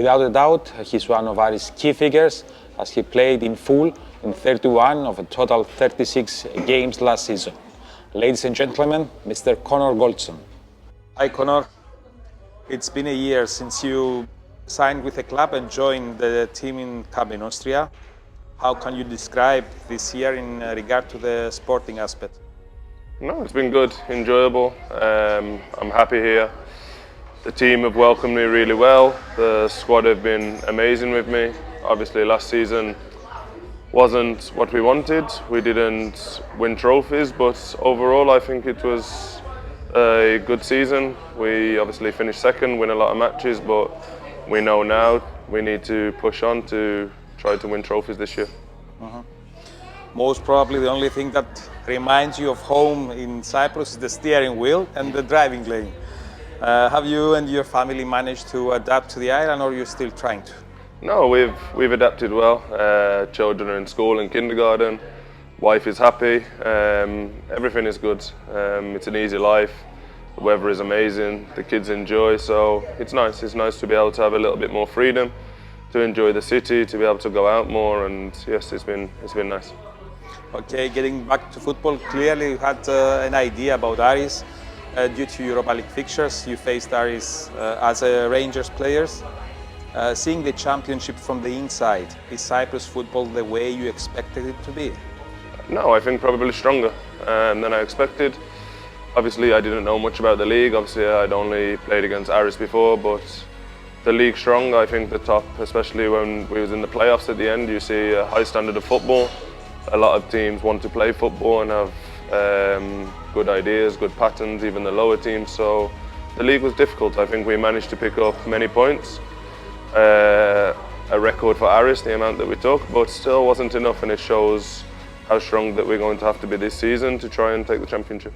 Without a doubt, he's one of Aris' key figures as he played in full in 31 of a total 36 games last season. Ladies and gentlemen, Mr. Connor Goldson. Hi Connor, it's been a year since you signed with the club and joined the team in Cup in Austria. How can you describe this year in regard to the sporting aspect? No, it's been good, enjoyable. I'm happy here. The team have welcomed me really well. The squad have been amazing with me. Obviously last season wasn't what we wanted. We didn't win trophies, but overall I think it was a good season. We obviously finished second, win a lot of matches, but we know now we need to push on to try to win trophies this year. Most probably the only thing that reminds you of home in Cyprus is the steering wheel and the driving lane. Have you and your family managed to adapt to the island, or are you still trying to? No, we've adapted well. Children are in school and kindergarten. Wife is happy. Everything is good. It's an easy life. The weather is amazing. The kids enjoy, so it's nice. It's nice to be able to have a little bit more freedom, to enjoy the city, to be able to go out more, and yes, it's been nice. Okay, getting back to football, clearly you had an idea about Aris. Due to Europa League fixtures, you faced Aris as a Rangers players. Seeing the championship from the inside, is Cyprus football the way you expected it to be? No, I think probably stronger than I expected. Obviously, I didn't know much about the league. Obviously, I'd only played against Aris before, but the league's strong. I think the top, especially when we was in the playoffs at the end, you see a high standard of football. A lot of teams want to play football and have good ideas, good patterns, even the lower teams. So the league was difficult. I think we managed to pick up many points. A record for Aris, the amount that we took, but still wasn't enough, and it shows how strong that we're going to have to be this season to try and take the championship.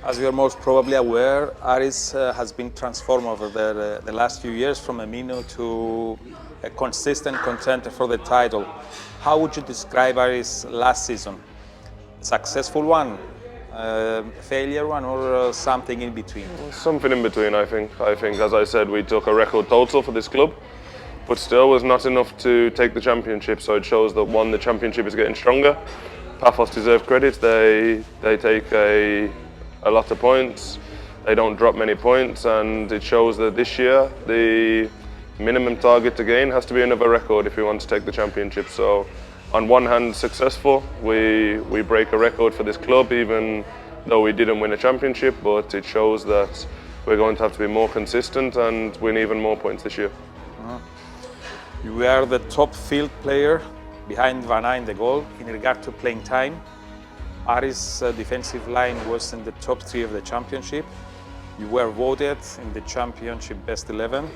As you're most probably aware, Aris has been transformed over the last few years from a minnow to a consistent contender for the title. How would you describe Aris last season? Successful one, failure one, or something in between? Something in between, I think. As I said, we took a record total for this club, but still was not enough to take the championship. So it shows that one, the championship is getting stronger. Paphos deserve credit. They take a lot of points. They don't drop many points, and it shows that this year the minimum target to gain has to be another record if we want to take the championship. So on one hand, successful, we break a record for this club even though we didn't win a championship, but it shows that we're going to have to be more consistent and win even more points this year. You were the top field player behind Vanna in the goal in regard to playing time. Aris' defensive line was in the top 3 of the championship. You were voted in the championship best 11.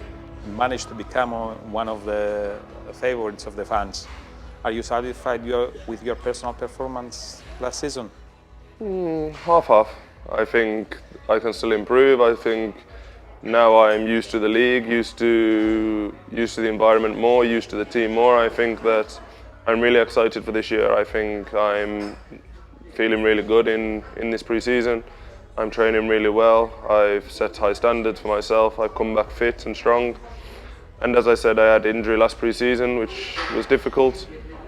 You managed to become one of the favorites of the fans. Are you satisfied with your personal performance last season? Half-half. I think I can still improve. I think now I'm used to the league, used to the environment more, used to the team more. I think that I'm really excited for this year. I think I'm feeling really good in this pre-season. I'm training really well. I've set high standards for myself. I've come back fit and strong. And as I said, I had injury last pre-season, which was difficult.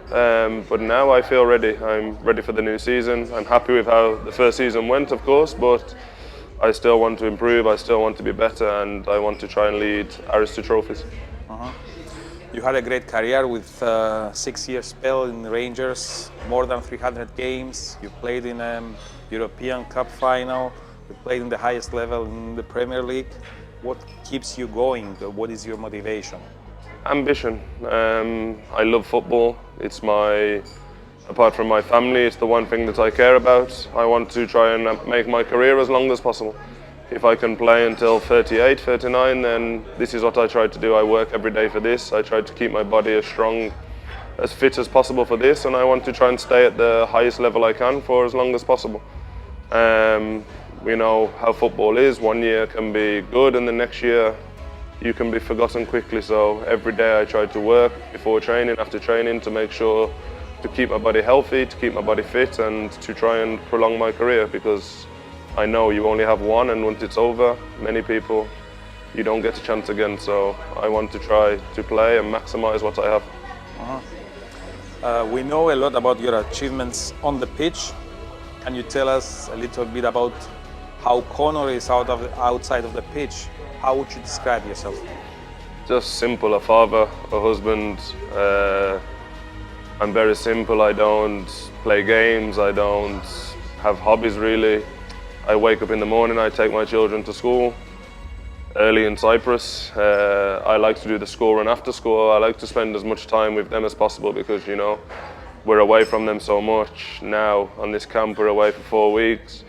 But now I feel ready. I'm ready for the new season. I'm happy with how the first season went, of course, but I still want to improve. I still want to be better, and I want to try and lead Aris to trophies. You had a great career with a 6-year spell in Rangers, more than 300 games. You played in a European Cup final. You played in the highest level in the Premier League. What keeps you going? What is your motivation? Ambition. I love football. It's apart from my family, it's the one thing that I care about. I want to try and make my career as long as possible. If I can play until 38, 39, then this is what I try to do. I work every day for this. I try to keep my body as strong, as fit as possible for this, and I want to try and stay at the highest level I can for as long as possible. We know how football is. One year can be good, and the next year you can be forgotten quickly. So every day I try to work before training, after training, to make sure to keep my body healthy, to keep my body fit, and to try and prolong my career, because I know you only have one, and once it's over, many people you don't get a chance again. So I want to try to play and maximize what I have. We know a lot about your achievements on the pitch. Can you tell us a little bit about how Connor is outside of the pitch? How would you describe yourself? Just simple, a father, a husband. I'm very simple. I don't play games. I don't have hobbies really. I wake up in the morning, I take my children to school. Early in Cyprus, I like to do the school run after school. I like to spend as much time with them as possible because, you know, we're away from them so much. Now on this camp we're away for 4 weeks.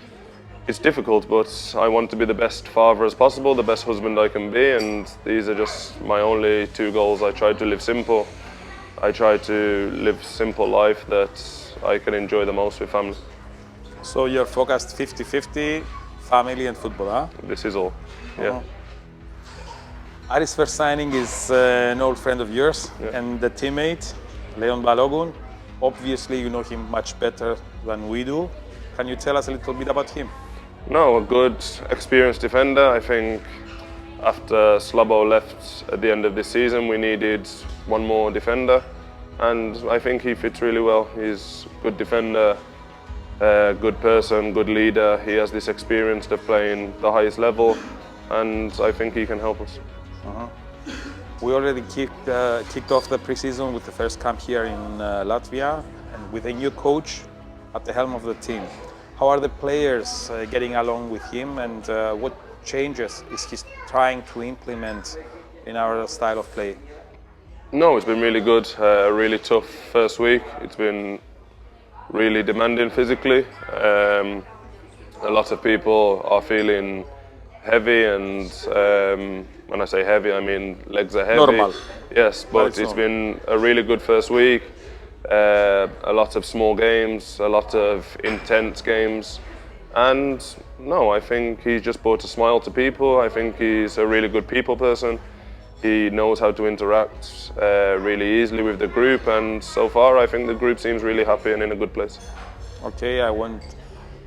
It's difficult, but I want to be the best father as possible, the best husband I can be, and these are just my only 2 goals. I try to live simple. I try to live simple life that I can enjoy the most with family. So you're focused 50-50, family and football, huh? This is all, yeah. Aris' first signing is an old friend of yours and the teammate, Leon Balogun. Obviously you know him much better than we do. Can you tell us a little bit about him? No, a good, experienced defender. I think after Slabo left at the end of this season, we needed one more defender, and I think he fits really well. He's a good defender, good person, good leader. He has this experience of playing the highest level, and I think he can help us. We already kicked off the pre-season with the first camp here in Latvia, and with a new coach at the helm of the team. How are the players getting along with him, and what changes is he trying to implement in our style of play? No, it's been really good. A really tough first week. It's been really demanding physically. A lot of people are feeling heavy, and when I say heavy, I mean legs are heavy. Normal. Yes, but it's been a really good first week. A lot of small games, a lot of intense games, and no, I think he just brought a smile to people. I think he's a really good people person. He knows how to interact really easily with the group, and so far I think the group seems really happy and in a good place. Okay, I won't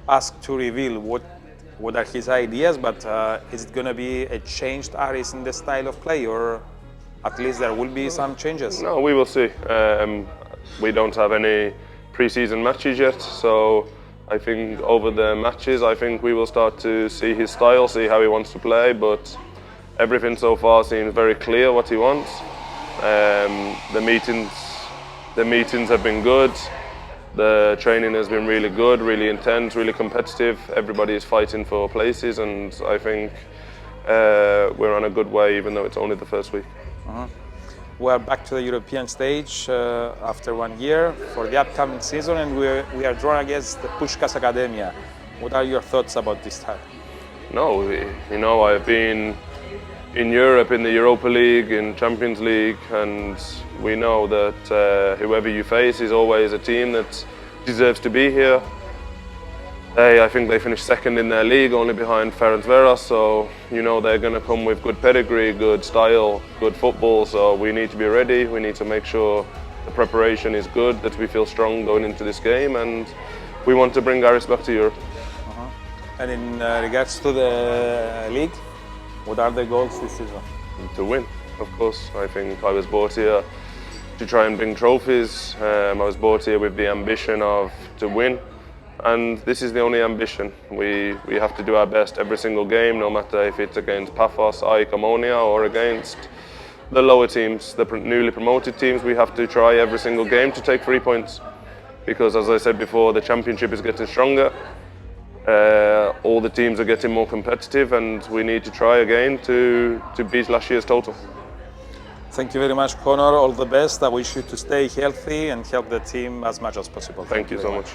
ask to reveal what are his ideas, but is it going to be a changed Aris in the style of play, or at least there will be some changes? No, we will see. We don't have any pre-season matches yet, so I think over the matches I think we will start to see his style, see how he wants to play, but everything so far seems very clear what he wants. The meetings have been good. The training has been really good, really intense, really competitive. Everybody is fighting for places, and I think we're on a good way, even though it's only the first week. We are back to the European stage after 1 year for the upcoming season, and we are drawn against the Pushkas Academia. What are your thoughts about this time? No, you know, I've been in Europe, in the Europa League, in Champions League, and we know that whoever you face is always a team that deserves to be here. I think they finished second in their league, only behind Ferencváros, so you know they're going to come with good pedigree, good style, good football, so we need to be ready. We need to make sure the preparation is good, that we feel strong going into this game, and we want to bring Aris back to Europe. And in regards to the league, what are the goals this season? To win, of course. I think I was brought here to try and bring trophies. I was brought here with the ambition to win. And this is the only ambition. We have to do our best every single game, no matter if it's against Paphos, AEK Ammonia, or against the lower teams, the newly promoted teams. We have to try every single game to take 3 points. Because as I said before, the championship is getting stronger. All the teams are getting more competitive, and we need to try again to beat last year's total. Thank you very much, Connor. All the best. I wish you to stay healthy and help the team as much as possible. Thank you so much.